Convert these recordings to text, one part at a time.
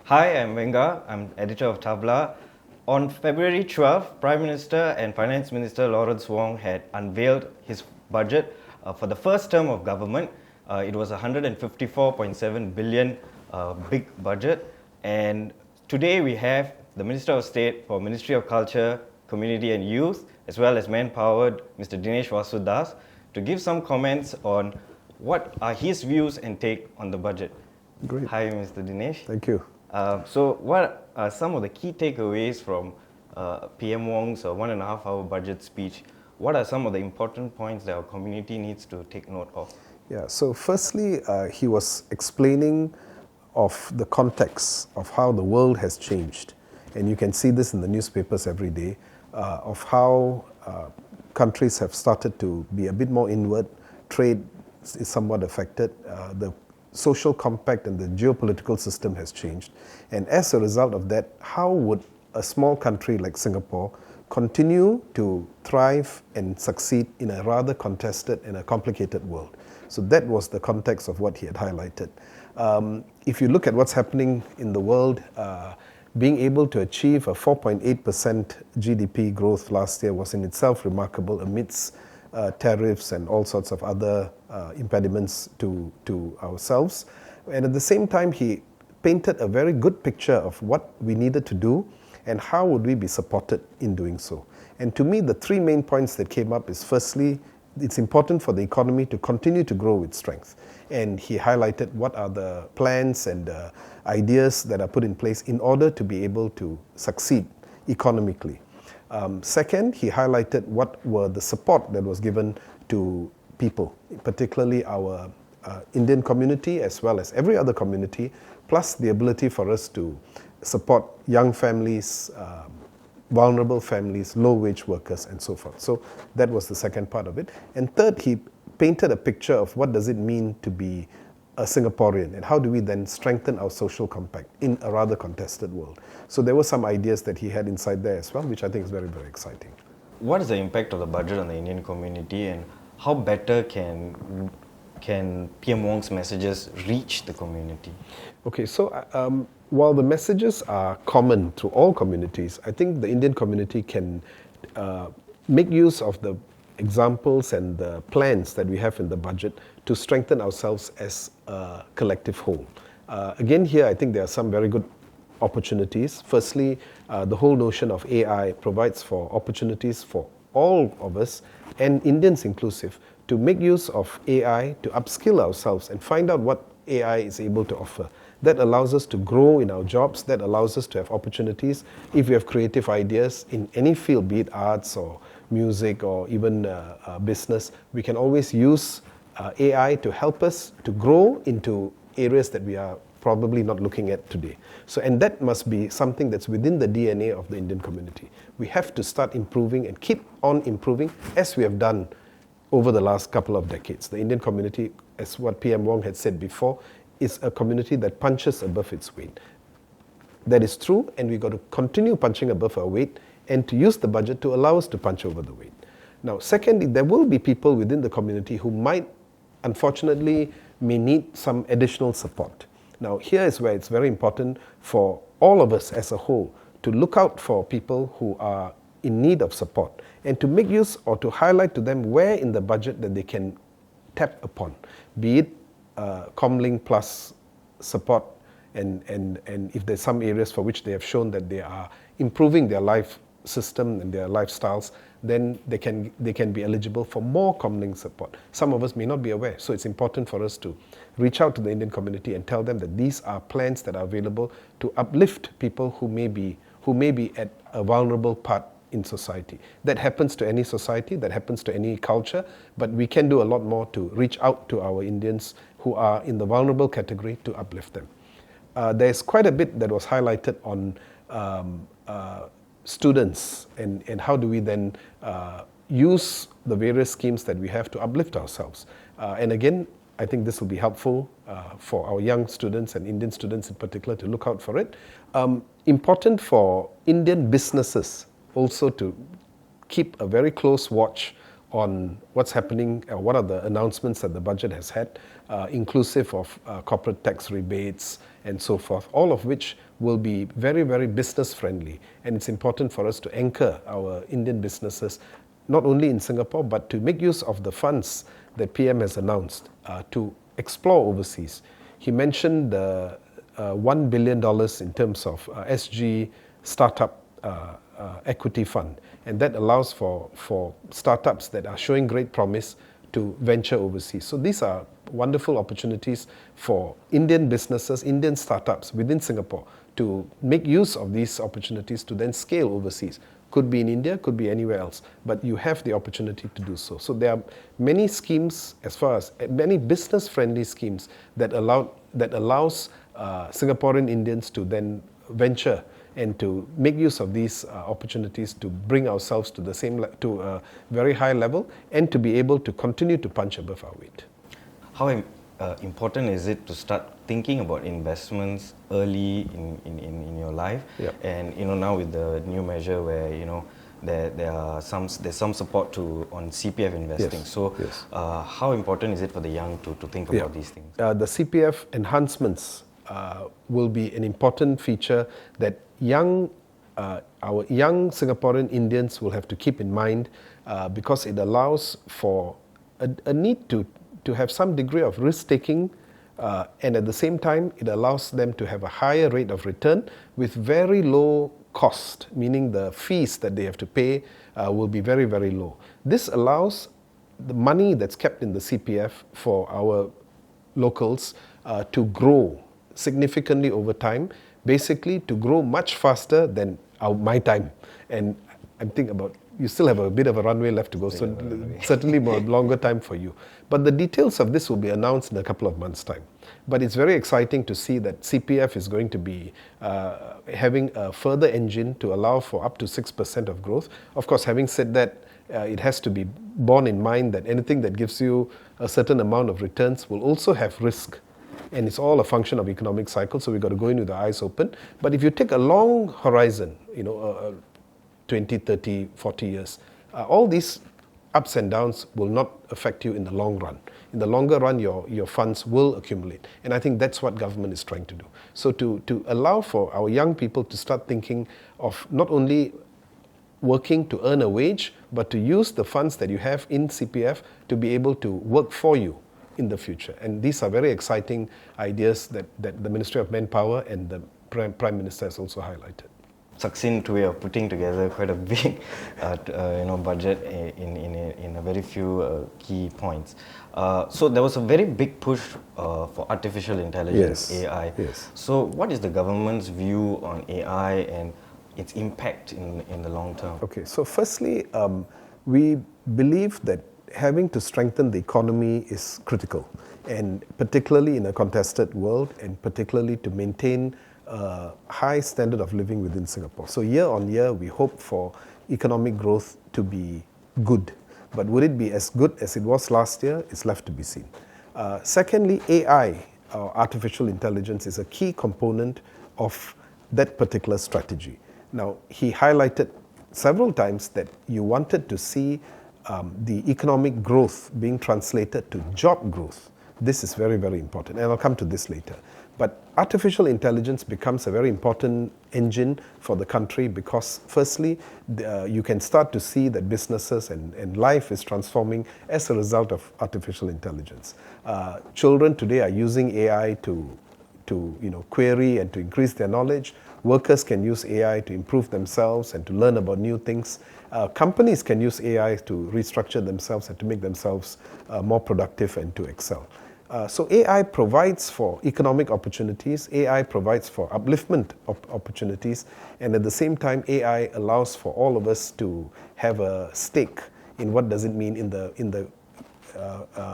Hi, I'm Venga. I'm editor of Tabla. On February 12th, Prime Minister and Finance Minister Lawrence Wong had unveiled his budget for the first term of government. It was 154.7 billion big budget. And today we have the Minister of State for Ministry of Culture, Community and Youth, as well as Manpower, Mr. Dinesh Vasu Dash, to give some comments on what are his views and take on the budget. Great. Hi, Mr. Dinesh. Thank you. So what are some of the key takeaways from PM Wong's 1.5 hour budget speech? What are some of the important points that our community needs to take note of? Yeah, so firstly, he was explaining of the context of how the world has changed. And you can see this in the newspapers every day, of how countries have started to be a bit more inward. Trade is somewhat affected. The social compact and the geopolitical system has changed. And as a result of that, how would a small country like Singapore continue to thrive and succeed in a rather contested and a complicated world? So that was the context of what he had highlighted. If you look at what's happening in the world, being able to achieve a 4.8% GDP growth last year was in itself remarkable amidst tariffs and all sorts of other impediments to ourselves. And at the same time, he painted a very good picture of what we needed to do and how would we be supported in doing so. And to me, the three main points that came up is firstly, it's important for the economy to continue to grow with strength. And he highlighted what are the plans and ideas that are put in place in order to be able to succeed economically. Second, he highlighted what were the support that was given to people, particularly our Indian community as well as every other community, plus the ability for us to support young families, vulnerable families, low-wage workers, and so forth. So that was the second part of it. And third, he painted a picture of what does it mean to be a Singaporean and how do we then strengthen our social compact in a rather contested world. So there were some ideas that he had inside there as well, which I think is very, very exciting. What is the impact of the budget on the Indian community, and how better can PM Wong's messages reach the community? Okay, so while the messages are common to all communities, I think the Indian community can make use of the examples and the plans that we have in the budget to strengthen ourselves as a collective whole. Again, here I think there are some very good opportunities. Firstly, the whole notion of AI provides for opportunities for all of us, and Indians inclusive, to make use of AI to upskill ourselves and find out what AI is able to offer. That allows us to grow in our jobs, that allows us to have opportunities. If we have creative ideas in any field, be it arts or music or even business, we can always use AI to help us to grow into areas that we are probably not looking at today. So, and that must be something that's within the DNA of the Indian community. We have to start improving and keep on improving as we have done over the last couple of decades. The Indian community, as what PM Wong had said before, is a community that punches above its weight. That is true, and we've got to continue punching above our weight and to use the budget to allow us to punch over the weight. Now, secondly, there will be people within the community who might, unfortunately, may need some additional support. Now, here is where it's very important for all of us as a whole to look out for people who are in need of support and to make use or to highlight to them where in the budget that they can tap upon, be it Comlink Plus support, and if there's some areas for which they have shown that they are improving their life system and their lifestyles, then they can be eligible for more Comlink support. Some of us may not be aware, so it's important for us to reach out to the Indian community and tell them that these are plans that are available to uplift people who may be at a vulnerable part in society. That happens to any society, that happens to any culture, but we can do a lot more to reach out to our Indians who are in the vulnerable category to uplift them. There's quite a bit that was highlighted on students and how do we then use the various schemes that we have to uplift ourselves. And again, I think this will be helpful for our young students and Indian students in particular to look out for it. Important for Indian businesses also to keep a very close watch on what's happening, what are the announcements that the budget has had. inclusive of corporate tax rebates and so forth, all of which will be very, very business friendly. And it's important for us to anchor our Indian businesses, not only in Singapore, but to make use of the funds that PM has announced to explore overseas. He mentioned the $1 billion in terms of SG Startup Equity Fund, and that allows for startups that are showing great promise to venture overseas. So these are wonderful opportunities for Indian businesses, Indian startups within Singapore to make use of these opportunities to then scale overseas. Could be in India, could be anywhere else, but you have the opportunity to do so. So there are many schemes, as far as many business-friendly schemes that allows Singaporean Indians to then venture and to make use of these opportunities to bring ourselves to to a very high level and to be able to continue to punch above our weight. How important is it to start thinking about investments early in your life? Yep. And now with the new measure where there's some support on CPF investing. Yes. So Yes. how important is it for the young to think about these things? The CPF enhancements will be an important feature that our young Singaporean Indians will have to keep in mind because it allows for a need to have some degree of risk-taking and at the same time it allows them to have a higher rate of return with very low cost, meaning the fees that they have to pay will be very, very low. This allows the money that's kept in the CPF for our locals to grow significantly over time, basically to grow much faster than my time. And I'm thinking about, you still have a bit of a runway left to go, so certainly more longer time for you. But the details of this will be announced in a couple of months' time. But it's very exciting to see that CPF is going to be having a further engine to allow for up to 6% of growth. Of course, having said that, it has to be borne in mind that anything that gives you a certain amount of returns will also have risk. And it's all a function of economic cycle, so we've got to go in with the eyes open. But if you take a long horizon, 20, 30, 40 years, all these ups and downs will not affect you in the long run. In the longer run, your funds will accumulate. And I think that's what government is trying to do. So to allow for our young people to start thinking of not only working to earn a wage, but to use the funds that you have in CPF to be able to work for you in the future. And these are very exciting ideas that the Ministry of Manpower and the Prime Minister has also highlighted. Succinct way of putting together quite a big budget in a very few key points. So there was a very big push for artificial intelligence, Yes. AI. Yes. So what is the government's view on AI and its impact in the long term? Okay, so firstly, we believe that having to strengthen the economy is critical, and particularly in a contested world, and particularly to maintain a high standard of living within Singapore. So year on year, we hope for economic growth to be good. But would it be as good as it was last year? It's left to be seen. Secondly, AI, or artificial intelligence, is a key component of that particular strategy. Now, he highlighted several times that you wanted to see the economic growth being translated to job growth. This is very, very important, and I'll come to this later. But artificial intelligence becomes a very important engine for the country because, firstly, you can start to see that businesses and life is transforming as a result of artificial intelligence. Children today are using AI to query and to increase their knowledge. Workers can use AI to improve themselves and to learn about new things. Companies can use AI to restructure themselves and to make themselves more productive and to excel. So AI provides for economic opportunities, AI provides for upliftment opportunities, and at the same time AI allows for all of us to have a stake in what does it mean in the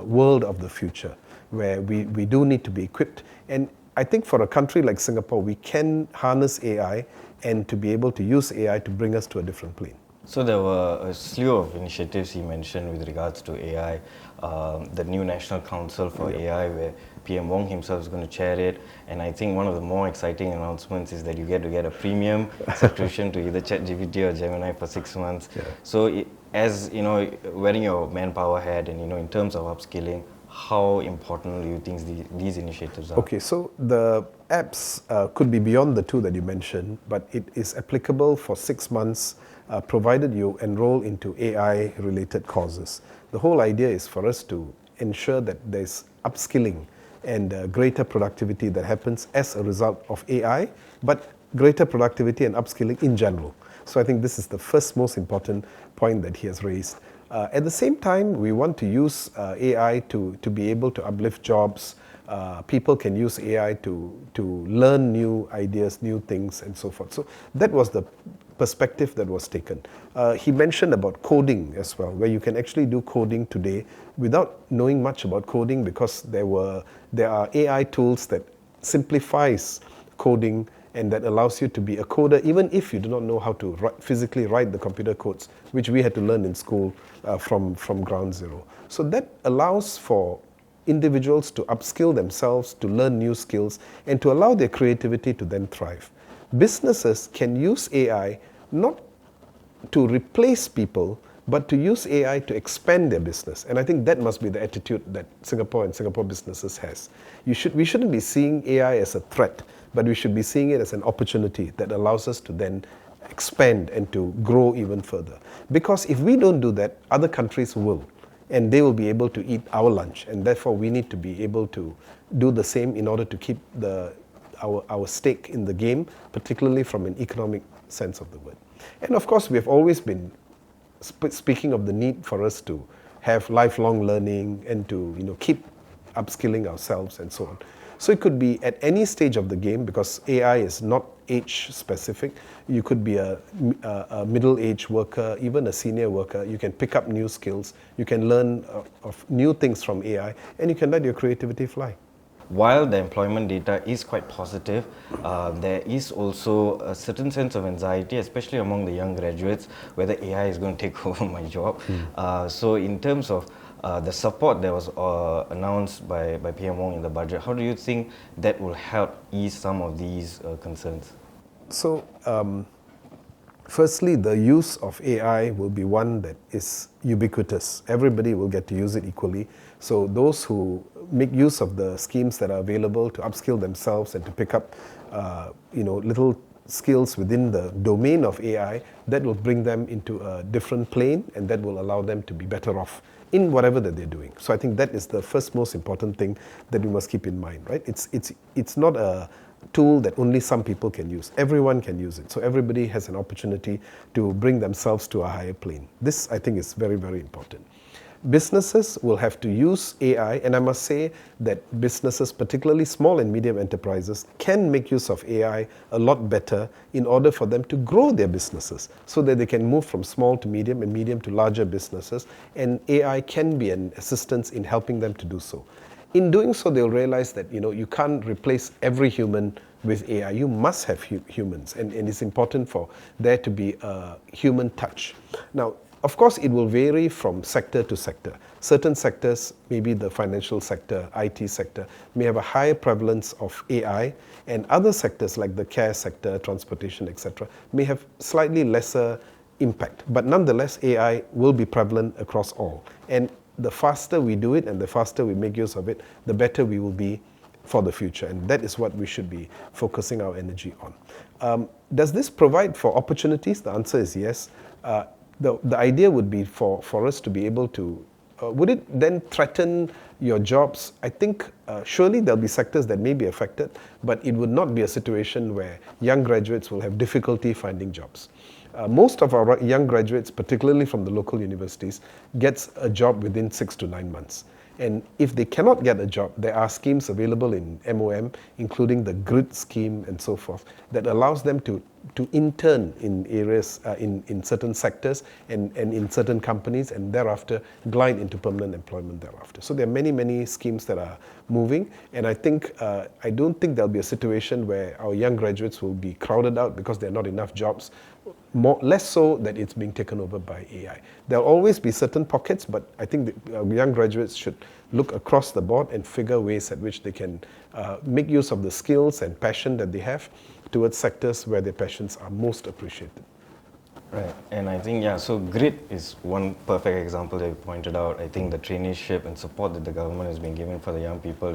world of the future, where we do need to be equipped. And I think for a country like Singapore, we can harness AI and to be able to use AI to bring us to a different plane. So there were a slew of initiatives he mentioned with regards to AI, the new National Council for AI, where PM Wong himself is going to chair it, and I think one of the more exciting announcements is that you get a premium subscription to either ChatGPT or Gemini for 6 months. Yeah. So as wearing your manpower hat and in terms of upskilling, how important do you think these initiatives are? Okay, so the apps could be beyond the two that you mentioned, but it is applicable for 6 months provided you enroll into AI-related courses. The whole idea is for us to ensure that there's upskilling and greater productivity that happens as a result of AI, but greater productivity and upskilling in general. So I think this is the first most important point that he has raised. At the same time, we want to use AI to be able to uplift jobs. People can use AI to learn new ideas, new things, and so forth. So that was the perspective that was taken. He mentioned about coding as well, where you can actually do coding today without knowing much about coding, because there are AI tools that simplifies coding and that allows you to be a coder even if you do not know how to physically write the computer codes, which we had to learn in school from ground zero. So that allows for individuals to upskill themselves, to learn new skills, and to allow their creativity to then thrive. Businesses can use AI not to replace people, but to use AI to expand their business. And I think that must be the attitude that Singapore and Singapore businesses has. We shouldn't be seeing AI as a threat, but we should be seeing it as an opportunity that allows us to then expand and to grow even further. Because if we don't do that, other countries will, and they will be able to eat our lunch, and therefore we need to be able to do the same in order to keep our stake in the game, particularly from an economic sense of the word. And of course, we have always been speaking of the need for us to have lifelong learning and to keep upskilling ourselves and so on. So it could be at any stage of the game, because AI is not age specific. You could be a middle-aged worker, even a senior worker. You can pick up new skills. You can learn of new things from AI, and you can let your creativity fly. While the employment data is quite positive, there is also a certain sense of anxiety, especially among the young graduates, whether AI is going to take over my job. So in terms of the support that was announced by PM Wong in the budget, how do you think that will help ease some of these concerns? So, firstly, the use of AI will be one that is ubiquitous. Everybody will get to use it equally. So those who make use of the schemes that are available to upskill themselves and to pick up little skills within the domain of AI, that will bring them into a different plane, and that will allow them to be better off in whatever that they're doing. So I think that is the first most important thing that we must keep in mind, right? It's not a tool that only some people can use. Everyone can use it. So everybody has an opportunity to bring themselves to a higher plane. This, I think, is very, very important. Businesses will have to use AI, and I must say that businesses, particularly small and medium enterprises, can make use of AI a lot better in order for them to grow their businesses, so that they can move from small to medium and medium to larger businesses, and AI can be an assistance in helping them to do so. In doing so, they'll realize that you can't replace every human with AI. You must have humans, and it's important for there to be a human touch. Now, of course, it will vary from sector to sector. Certain sectors, maybe the financial sector, IT sector, may have a higher prevalence of AI, and other sectors like the care sector, transportation, etc., may have slightly lesser impact. But nonetheless, AI will be prevalent across all. And the faster we do it and the faster we make use of it, the better we will be for the future. And that is what we should be focusing our energy on. Does this provide for opportunities? The answer is yes. The idea would be for us to be able to, would it then threaten your jobs? I think surely there'll be sectors that may be affected, but it would not be a situation where young graduates will have difficulty finding jobs. Most of our young graduates, particularly from the local universities, gets a job within 6 to 9 months. And if they cannot get a job, there are schemes available in MOM, including the GRID scheme and so forth, that allows them to intern in areas, in certain sectors and in certain companies, and thereafter glide into permanent employment thereafter. So there are many, many schemes that are moving, and I don't think there'll be a situation where our young graduates will be crowded out because there are not enough jobs. Less so that it's being taken over by AI. There'll always be certain pockets, but I think young graduates should look across the board and figure ways at which they can make use of the skills and passion that they have towards sectors where their passions are most appreciated. Right, and I think, yeah, so grit is one perfect example that you pointed out. I think the traineeship and support that the government has been giving for the young people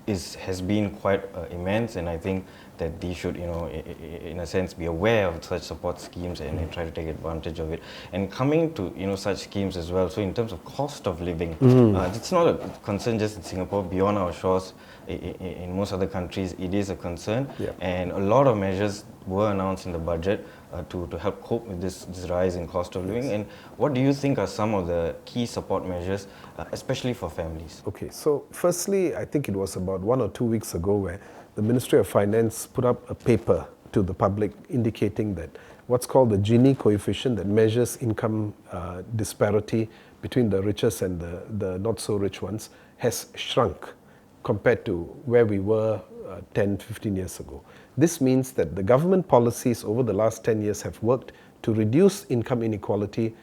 has been quite immense, and I think that they should, in a sense, be aware of such support schemes and try to take advantage of it. And coming to, such schemes as well, so in terms of cost of living, it's not a concern just in Singapore, beyond our shores. In most other countries, it is a concern, Yeah. and a lot of measures were announced in the budget to help cope with this rise in cost of living. And what do you think are some of the key support measures, especially for families? Okay, so firstly, I think it was about 1 or 2 weeks ago where the Ministry of Finance put up a paper to the public indicating that what's called the Gini coefficient that measures income disparity between the richest and the not so rich ones has shrunk compared to where we were 10, 15 years ago. This means that the government policies over the last 10 years have worked to reduce income inequality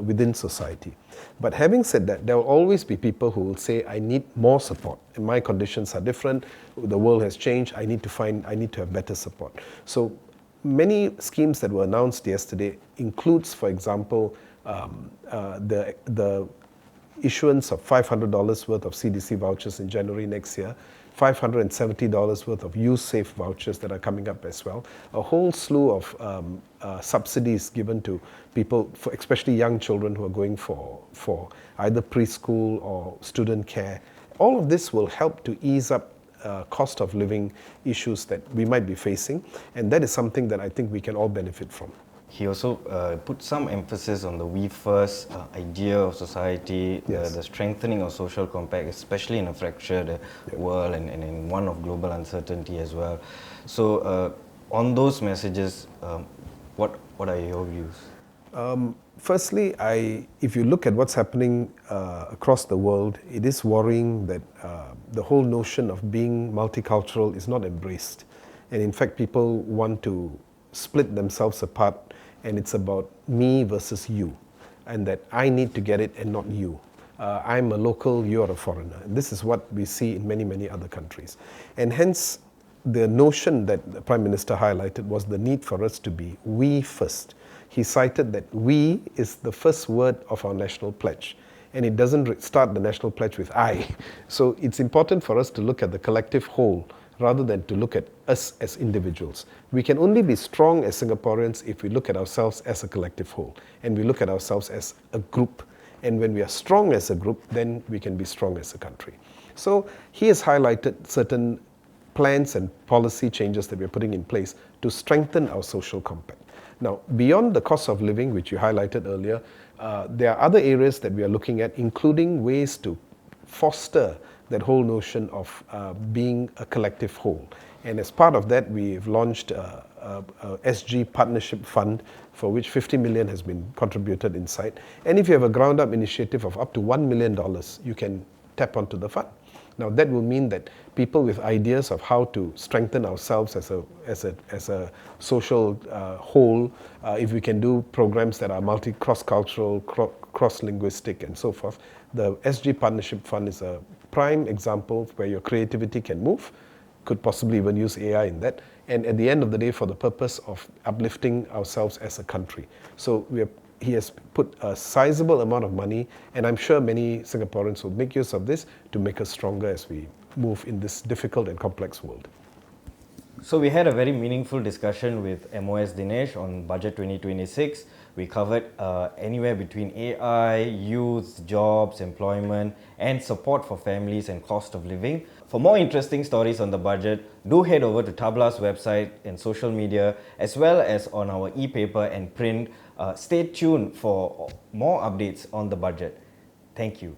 within society. But having said that, there will always be people who will say, I need more support. And my conditions are different. The world has changed. I need to have better support. So many schemes that were announced yesterday includes, for example, the issuance of $500 worth of CDC vouchers in January next year, $570 worth of YouSafe vouchers that are coming up as well, a whole slew of subsidies given to people, especially young children who are going for either preschool or student care. All of this will help to ease up cost of living issues that we might be facing, and that is something that I think we can all benefit from. He also put some emphasis on the we first idea of society, Yes. the strengthening of social compact, especially in a fractured world and in one of global uncertainty as well. So on those messages, what are your views? Firstly, if you look at what's happening across the world, it is worrying that the whole notion of being multicultural is not embraced. And in fact, people want to split themselves apart, and it's about me versus you, and that I need to get it and not you. I'm a local, you're a foreigner. And this is what we see in many, many other countries. And hence, the notion that the Prime Minister highlighted was the need for us to be we first. He cited that we is the first word of our national pledge, and it doesn't start the national pledge with I. So it's important for us to look at the collective whole rather than to look at us as individuals. We can only be strong as Singaporeans if we look at ourselves as a collective whole, and we look at ourselves as a group. And when we are strong as a group, then we can be strong as a country. So he has highlighted certain plans and policy changes that we're putting in place to strengthen our social compact. Now, beyond the cost of living, which you highlighted earlier, there are other areas that we are looking at, including ways to foster that whole notion of being a collective whole. And as part of that, we've launched a SG Partnership Fund for which 50 million has been contributed inside. And if you have a ground-up initiative of up to $1 million, you can tap onto the fund. Now that will mean that people with ideas of how to strengthen ourselves as a social whole, if we can do programs that are cross-cultural, cross-linguistic and so forth, the SG Partnership Fund is a prime example where your creativity can move, could possibly even use AI in that, and at the end of the day for the purpose of uplifting ourselves as a country. So he has put a sizable amount of money, and I'm sure many Singaporeans will make use of this to make us stronger as we move in this difficult and complex world. So we had a very meaningful discussion with MOS Dinesh on Budget 2026. We covered anywhere between AI, youth, jobs, employment, and support for families and cost of living. For more interesting stories on the budget, do head over to Tabla's website and social media, as well as on our e-paper and print. Stay tuned for more updates on the budget. Thank you.